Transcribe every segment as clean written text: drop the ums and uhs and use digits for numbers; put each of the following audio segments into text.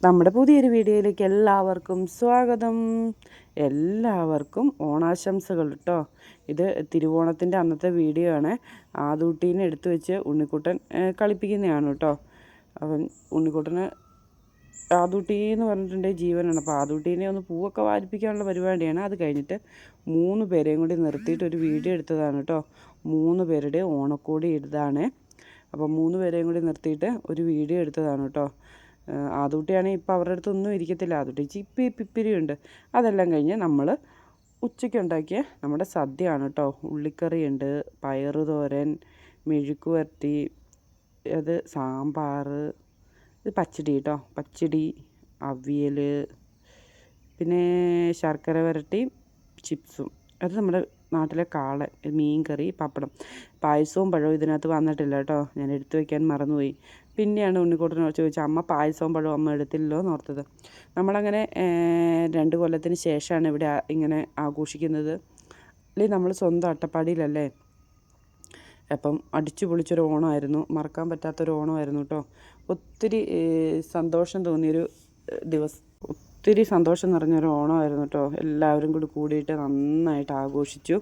നമ്മുടെ പുതിയൊരു വീഡിയോയിലേക്ക് എല്ലാവർക്കും സ്വാഗതം. എല്ലാവർക്കും ഓണാശംസകൾ കേട്ടോ. ഇത് തിരുവോണത്തിൻ്റെ അന്നത്തെ വീഡിയോ ആണ്. ആദൂട്ടീനെ എടുത്തു വെച്ച് ഉണ്ണിക്കുട്ടൻ കളിപ്പിക്കുന്നതാണ് കേട്ടോ. അവൻ ഉണ്ണിക്കുട്ടന് ആദൂട്ടി എന്ന് പറഞ്ഞിട്ടുണ്ടെങ്കിൽ ജീവനാണ്. അപ്പോൾ ആദൂട്ടീനെ ഒന്ന് പൂവൊക്കെ വാരിപ്പിക്കാനുള്ള പരിപാടിയാണ്. അത് കഴിഞ്ഞിട്ട് 3 പേരെയും കൂടി നിർത്തിയിട്ട് ഒരു വീഡിയോ എടുത്തതാണ് കേട്ടോ. 3 പേരുടെ ഓണക്കോടി ഇതാണ്. അപ്പോൾ 3 പേരെയും കൂടി നിർത്തിയിട്ട് ഒരു വീഡിയോ എടുത്തതാണ് കേട്ടോ. ആദൂട്ടിയാണെങ്കിൽ ഇപ്പോൾ അവരുടെ അടുത്തൊന്നും ഇരിക്കത്തില്ല. ആദൂട്ടി പിപ്പിരിയുണ്ട്. അതെല്ലാം കഴിഞ്ഞ് നമ്മൾ ഉച്ചയ്ക്ക് ഉണ്ടാക്കിയ നമ്മുടെ സദ്യയാണ് കേട്ടോ. ഉള്ളിക്കറിയുണ്ട്, പയറ് തോരൻ, മെഴുക്ക് വരട്ടി, അത് സാമ്പാർ, ഇത് പച്ചടി കേട്ടോ. പച്ചടി, അവിയൽ, പിന്നെ ശർക്കര വരട്ടി, ചിപ്സും. അത് നമ്മുടെ നാട്ടിലെ കാളൻ, മീൻ കറി, പപ്പടം. പായസവും പഴവും ഇതിനകത്ത് വന്നിട്ടില്ല കേട്ടോ. ഞാൻ എടുത്തു വയ്ക്കാൻ മറന്നുപോയി. പിന്നെയാണ് ഉണ്ണിക്കുട്ടനോട് ചോദിച്ചത്, അമ്മ പായസവും പഴവും അമ്മ എടുത്തില്ലല്ലോ എന്ന് ഓർത്തത്. നമ്മളങ്ങനെ 2 കൊല്ലത്തിന് ശേഷമാണ് ഇവിടെ ഇങ്ങനെ ആഘോഷിക്കുന്നത്. അല്ലെങ്കിൽ നമ്മൾ സ്വന്തം അട്ടപ്പാടിയിലല്ലേ. അപ്പം അടിച്ചു പൊളിച്ചൊരു ഓണമായിരുന്നു. മറക്കാൻ പറ്റാത്തൊരു ഓണമായിരുന്നു കേട്ടോ. ഒത്തിരി സന്തോഷം തോന്നിയൊരു ദിവസം, ഒത്തിരി സന്തോഷം നിറഞ്ഞൊരു ഓണമായിരുന്നു കേട്ടോ. എല്ലാവരും കൂടി കൂടിയിട്ട് നന്നായിട്ട് ആഘോഷിച്ചു.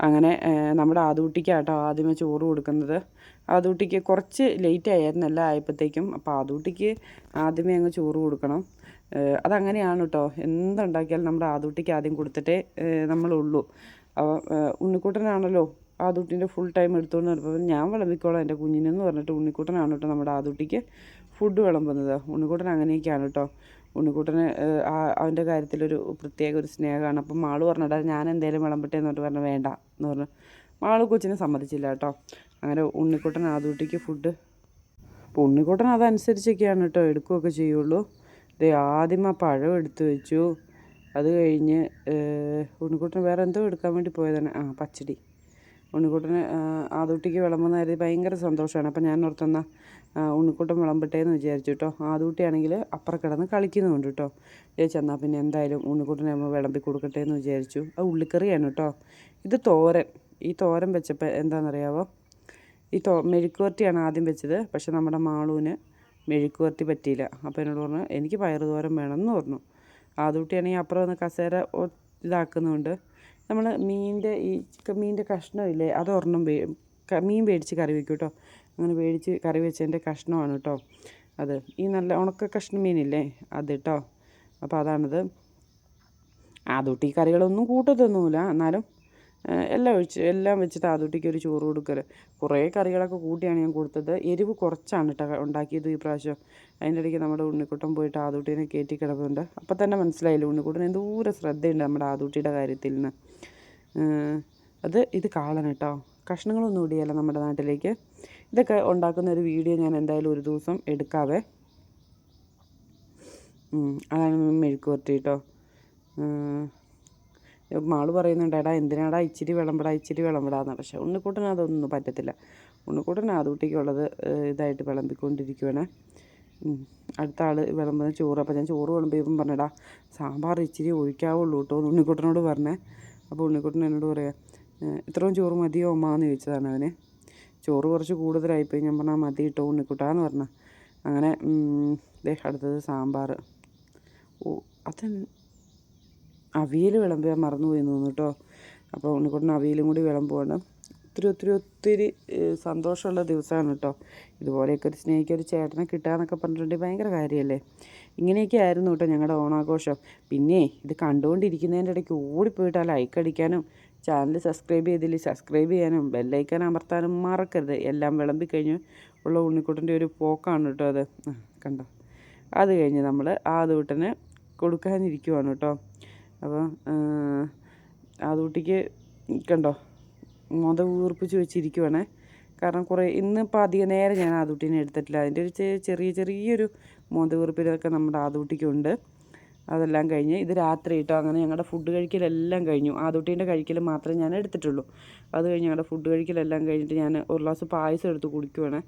അങ്ങനെ നമ്മുടെ ആദൂട്ടിക്കാട്ടോ ആദ്യമേ ചോറ് കൊടുക്കുന്നത്. ആദൂട്ടിക്ക് കുറച്ച് ലേറ്റ് ആയിരുന്നു എല്ലാം ആയപ്പോഴത്തേക്കും. അപ്പോൾ ആദൂട്ടിക്ക് ആദ്യമേ അങ്ങ് ചോറ് കൊടുക്കണം. അതങ്ങനെയാണ് കേട്ടോ. എന്തുണ്ടാക്കിയാലും നമ്മുടെ ആദൂട്ടിക്ക് ആദ്യം കൊടുത്തിട്ടേ നമ്മളുള്ളൂ. അപ്പോൾ ഉണ്ണിക്കുട്ടനാണല്ലോ ആദൂട്ടിൻ്റെ ഫുൾ ടൈം എടുത്തുകൊണ്ട് നടപ്പോൾ ഞാൻ വിളമ്പിക്കോളാം എൻ്റെ കുഞ്ഞിനെന്ന് പറഞ്ഞിട്ട് ഉണ്ണിക്കുട്ടനാണ് കേട്ടോ നമ്മുടെ ആദൂട്ടിക്ക് ഫുഡ് വിളമ്പുന്നത്. ഉണ്ണിക്കുട്ടൻ അങ്ങനെയൊക്കെയാണ് കേട്ടോ. ഉണ്ണിക്കുട്ടന് അവൻ്റെ കാര്യത്തിലൊരു പ്രത്യേക ഒരു സ്നേഹമാണ്. അപ്പം മാള് പറഞ്ഞിട്ട് ഞാൻ എന്തേലും വിളമ്പട്ടെ എന്ന് പറഞ്ഞിട്ട് പറഞ്ഞു വേണ്ട എന്ന് പറഞ്ഞു. മാള് കൊച്ചിനെ സമ്മതിച്ചില്ല കേട്ടോ. അങ്ങനെ ഉണ്ണിക്കുട്ടൻ ആദൂട്ടിക്ക് ഫുഡ്, അപ്പോൾ ഉണ്ണിക്കുട്ടൻ അതനുസരിച്ചൊക്കെയാണ് കേട്ടോ എടുക്കുകയൊക്കെ ചെയ്യുള്ളൂ. ഇത് ആദ്യം ആ പഴം എടുത്തു വെച്ചു. അത് കഴിഞ്ഞ് ഉണ്ണിക്കുട്ടൻ വേറെ എന്തോ എടുക്കാൻ വേണ്ടി പോയതാണ്. പച്ചടി. ഉണ്ണിക്കുട്ടന് ആദൂട്ടിക്ക് വിളമ്പുന്ന കാര്യം ഭയങ്കര സന്തോഷമാണ്. അപ്പം ഞാൻ ഓർത്തെന്നാൽ ഉണ്ണിക്കുട്ടൻ വിളമ്പട്ടെ എന്ന് വിചാരിച്ചു കേട്ടോ. ആദൂട്ടിയാണെങ്കിൽ അപ്പുറം കിടന്ന് കളിക്കുന്നുണ്ട് കേട്ടോ. എന്നാൽ പിന്നെ എന്തായാലും ഉണ്ണിക്കുട്ടനെ നമ്മൾ വിളമ്പി കൊടുക്കട്ടെ എന്ന് വിചാരിച്ചു. അത് ഉള്ളിക്കറിയാണ് കേട്ടോ. ഇത് തോരൻ. ഈ തോരൻ വെച്ചപ്പോൾ എന്താണെന്നറിയാവോ, ഈ മെഴുക്ക് വരട്ടിയാണ് ആദ്യം വെച്ചത്. പക്ഷെ നമ്മുടെ മാളൂന് മെഴുക്ക് വരട്ടി പറ്റിയില്ല. അപ്പോൾ എന്നോട് പറഞ്ഞു എനിക്ക് പയറ് തോരൻ വേണമെന്ന് പറഞ്ഞു. ആദൂട്ടിയാണെങ്കിൽ അപ്പുറം വന്ന് കസേര ഇതാക്കുന്നുണ്ട്. നമ്മൾ മീനിൻ്റെ കഷ്ണമില്ലേ, അത് ഒരെണ്ണം മീൻ മേടിച്ച് കറി വയ്ക്കും കേട്ടോ. അങ്ങനെ മേടിച്ച് കറി വെച്ചതിൻ്റെ കഷ്ണമാണ് കേട്ടോ അത്. ഈ നല്ല ഉണക്ക കഷ്ണം മീനില്ലേ അത് കേട്ടോ. അപ്പോൾ അതാണത്. ആദൂട്ടി കറികളൊന്നും കൂട്ടത്തൊന്നുമില്ല. എന്നാലും എല്ലാം വെച്ചിട്ട് ആദൂട്ടിക്ക് ഒരു ചോറ് കൊടുക്കൽ. കുറേ കറികളൊക്കെ കൂട്ടിയാണ് ഞാൻ കൊടുത്തത്. എരിവ് കുറച്ചാണ് കേട്ടോ ഉണ്ടാക്കിയത് ഈ പ്രാവശ്യം. അതിൻ്റെ ഇടയ്ക്ക് നമ്മുടെ ഉണ്ണിക്കുട്ടൻ പോയിട്ട് ആദൂട്ടീനെ കയറ്റി കിടപ്പുണ്ട്. അപ്പം തന്നെ മനസ്സിലായില്ല ഉണ്ണിക്കുട്ടൻ എന്തോരം ശ്രദ്ധയുണ്ട് നമ്മുടെ ആദൂട്ടിയുടെ കാര്യത്തിൽ നിന്ന്. ഇത് കാളൻ കേട്ടോ. കഷ്ണങ്ങളൊന്നും ഇടിയല്ല നമ്മുടെ നാട്ടിലേക്ക്. ഇതൊക്കെ ഉണ്ടാക്കുന്ന ഒരു വീഡിയോ ഞാൻ എന്തായാലും ഒരു ദിവസം എടുക്കാവേ. അതാണ് മെഴുക്ക് വരട്ടി കേട്ടോ. മാള് പറയുന്നുണ്ട്, എടാ എന്തിനാടാ ഇച്ചിരി വിളമ്പടാന്ന്. പക്ഷേ ഉണ്ണിക്കുട്ടന് അതൊന്നും പറ്റത്തില്ല. ഉണ്ണിക്കുട്ടൻ ആദൂട്ടിക്കുള്ളത് ഇതായിട്ട് വിളമ്പിക്കൊണ്ടിരിക്കുവാണ്. അടുത്ത ആൾ വിളമ്പുന്ന ചോറ്. അപ്പോൾ ഞാൻ ചോറ് വിളമ്പിയപ്പം പറഞ്ഞടാ സാമ്പാർ ഇച്ചിരി ഒഴിക്കാവുള്ളൂ കേട്ടോ എന്ന് ഉണ്ണിക്കുട്ടനോട് പറഞ്ഞേ. അപ്പോൾ ഉണ്ണിക്കുട്ടൻ എന്നോട് പറയാം, ഇത്രയും ചോറ് മതിയോ അമ്മ എന്ന് ചോദിച്ചതാണ് അവന്. ചോറ് കുറച്ച് കൂടുതലായിപ്പോയി. ഞാൻ പറഞ്ഞാൽ മതി കേട്ടോ ഉണ്ണിക്കുട്ടാന്ന് പറഞ്ഞു. അങ്ങനെ അടുത്തത് സാമ്പാർ. അത് അവിയൽ വിളമ്പാൻ മറന്നുപോയി തോന്നുന്നു കേട്ടോ. അപ്പോൾ ഉണ്ണിക്കുട്ടൻ അവിയലും കൂടി വിളമ്പുവാണ്. ഒത്തിരി സന്തോഷമുള്ള ദിവസമാണ് കേട്ടോ. ഇതുപോലെയൊക്കെ ഒരു സ്നേഹിക്കൊരു ചേട്ടനെ കിട്ടുകയെന്നൊക്കെ പറഞ്ഞിട്ടുണ്ടെങ്കിൽ ഭയങ്കര കാര്യമല്ലേ. ഇങ്ങനെയൊക്കെ ആയിരുന്നു കേട്ടോ ഞങ്ങളുടെ ഓണാഘോഷം. പിന്നെ ഇത് കണ്ടുകൊണ്ടിരിക്കുന്നതിൻ്റെ ഇടയ്ക്ക് ഓടിപ്പോയിട്ട് ആ ലൈക്ക് അടിക്കാനും ചാനൽ സബ്സ്ക്രൈബ് ചെയ്യാനും ബെല്ലൈക്കൻ അമർത്താനും മറക്കരുത്. എല്ലാം വിളമ്പിക്കഴിഞ്ഞ് ഉള്ള ഉണ്ണിക്കുട്ടൻ്റെ ഒരു പോക്കാണ് കേട്ടോ അത്. കണ്ടോ. അത് കഴിഞ്ഞ് നമ്മൾ ആദൂട്ടന് കൊടുക്കാനിരിക്കുവാണ് കേട്ടോ. അപ്പോൾ ആദൂട്ടിക്ക് കണ്ടോ വീർപ്പിച്ച് വെച്ചിരിക്കുവാണേ. കാരണം ഇന്നിപ്പോൾ അധികം നേരം ഞാൻ ആദൂട്ടീനെ എടുത്തിട്ടില്ല. അതിൻ്റെ ഒരു ചെറിയൊരു വീർപ്പിലൊക്കെ നമ്മുടെ ആദൂട്ടിക്കുണ്ട്. അതെല്ലാം കഴിഞ്ഞ് ഇത് രാത്രി കേട്ടോ. അങ്ങനെ ഞങ്ങളുടെ ഫുഡ് കഴിക്കലെല്ലാം കഴിഞ്ഞു. ആദൂട്ടീൻ്റെ കഴിക്കൽ മാത്രമേ ഞാൻ എടുത്തിട്ടുള്ളൂ. അത് കഴിഞ്ഞ് ഞങ്ങളുടെ ഫുഡ് കഴിക്കലെല്ലാം കഴിഞ്ഞിട്ട് ഞാൻ ഒരു ഗ്ലാസ് പായസം എടുത്ത് കുടിക്കുവാണ്.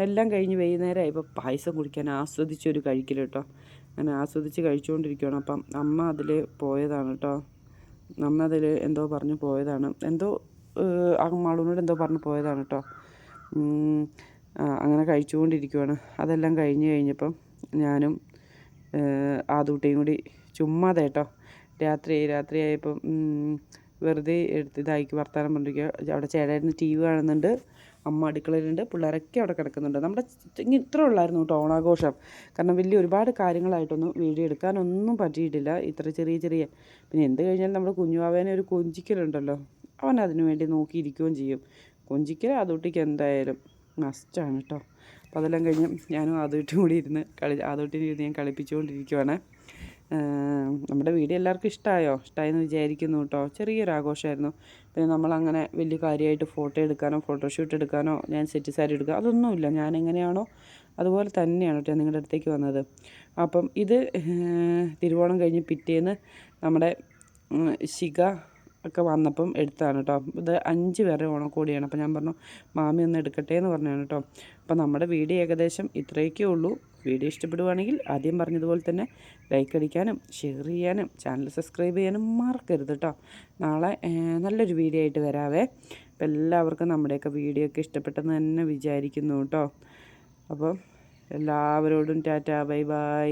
എല്ലാം കഴിഞ്ഞ് വൈകുന്നേരമായപ്പോൾ പായസം കുടിക്കാൻ ആസ്വദിച്ചൊരു കഴിക്കൽ കേട്ടോ. അങ്ങനെ ആസ്വദിച്ച് കഴിച്ചുകൊണ്ടിരിക്കുകയാണ്. അപ്പം അമ്മ അതിൽ പോയതാണ് കേട്ടോ. അമ്മ അതിൽ എന്തോ പറഞ്ഞു പോയതാണ്. മാളൂനോട് എന്തോ പറഞ്ഞു പോയതാണ് കേട്ടോ. അങ്ങനെ കഴിച്ചുകൊണ്ടിരിക്കുകയാണ്. അതെല്ലാം കഴിഞ്ഞപ്പം ഞാനും ആദൂട്ടിയും കൂടി ചുമ്മാതെ കേട്ടോ രാത്രിയായപ്പം വെറുതെ ഇതാക്കി വർത്താനം പറഞ്ഞിരിക്കുക. അവിടെ ചേട്ടായിരുന്നു TV കാണുന്നുണ്ട്, അമ്മ അടുക്കളയിലുണ്ട്, പിള്ളേരൊക്കെ അവിടെ കിടക്കുന്നുണ്ട്. നമ്മുടെ ഇത്ര ഉള്ളായിരുന്നു കേട്ടോ ഓണാഘോഷം. കാരണം വലിയ ഒരുപാട് കാര്യങ്ങളായിട്ടൊന്നും വീഡിയോ എടുക്കാനൊന്നും പറ്റിയിട്ടില്ല. ഇത്ര ചെറിയ പിന്നെ എന്ത് കഴിഞ്ഞാലും നമ്മുടെ കുഞ്ഞുവാവേനെ ഒരു കൊഞ്ചിക്കലുണ്ടല്ലോ, അവൻ അതിനു വേണ്ടി നോക്കിയിരിക്കുകയും ചെയ്യും. കൊഞ്ചിക്കൽ ആദൂട്ടിക്ക് എന്തായാലും മസ്റ്റാണ് കേട്ടോ. അപ്പോൾ അതെല്ലാം കഴിഞ്ഞ് ഞാനും ആദൂട്ടിയും കൂടി ഇരുന്ന് ആദൂട്ടിനെ ഇരുന്ന് ഞാൻ കളിപ്പിച്ചുകൊണ്ടിരിക്കുവാണ്. നമ്മുടെ വീഡിയോ എല്ലാവർക്കും ഇഷ്ടമായെന്ന് വിചാരിക്കുന്നു കേട്ടോ. ചെറിയൊരാഘോഷമായിരുന്നു. പിന്നെ നമ്മളങ്ങനെ വലിയ കാര്യമായിട്ട് ഫോട്ടോ എടുക്കാനോ ഫോട്ടോഷൂട്ട് എടുക്കാനോ ഞാൻ സെറ്റ് സാരി എടുക്കുക അതൊന്നുമില്ല. ഞാൻ എങ്ങനെയാണോ അതുപോലെ തന്നെയാണ് കേട്ടോ നിങ്ങളുടെ അടുത്തേക്ക് വന്നത്. അപ്പം ഇത് തിരുവോണം കഴിഞ്ഞ് പിറ്റേന്ന് നമ്മുടെ ശിഖ ഒക്കെ വന്നപ്പം എടുത്തതാണ് കേട്ടോ. ഇത് 5 പേരുടെ ഓണക്കോടിയാണ്. അപ്പോൾ ഞാൻ പറഞ്ഞു മാമി ഒന്ന് എടുക്കട്ടെ എന്ന് പറഞ്ഞാണ് കേട്ടോ. അപ്പോൾ നമ്മുടെ വീഡിയോ ഏകദേശം ഇത്രയൊക്കെ ഉള്ളൂ. വീഡിയോ ഇഷ്ടപ്പെടുവാണെങ്കിൽ ആദ്യം പറഞ്ഞതുപോലെ തന്നെ ലൈക്ക് അടിക്കാനും ഷെയർ ചെയ്യാനും ചാനൽ സബ്സ്ക്രൈബ് ചെയ്യാനും മറക്കരുത് കേട്ടോ. നാളെ നല്ലൊരു വീഡിയോ ആയിട്ട് വരാവേ. അപ്പോൾ എല്ലാവർക്കും നമ്മുടെയൊക്കെ വീഡിയോ ഒക്കെ ഇഷ്ടപ്പെട്ടെന്ന് തന്നെ വിചാരിക്കുന്നു കേട്ടോ. അപ്പോൾ എല്ലാവരോടും ടാറ്റാ ബൈ ബൈ.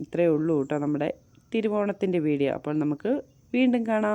ഇത്രയേ ഉള്ളൂ കേട്ടോ നമ്മുടെ തിരുവോണത്തിൻ്റെ വീഡിയോ. അപ്പോൾ നമുക്ക് വീണ്ടും കാണാം.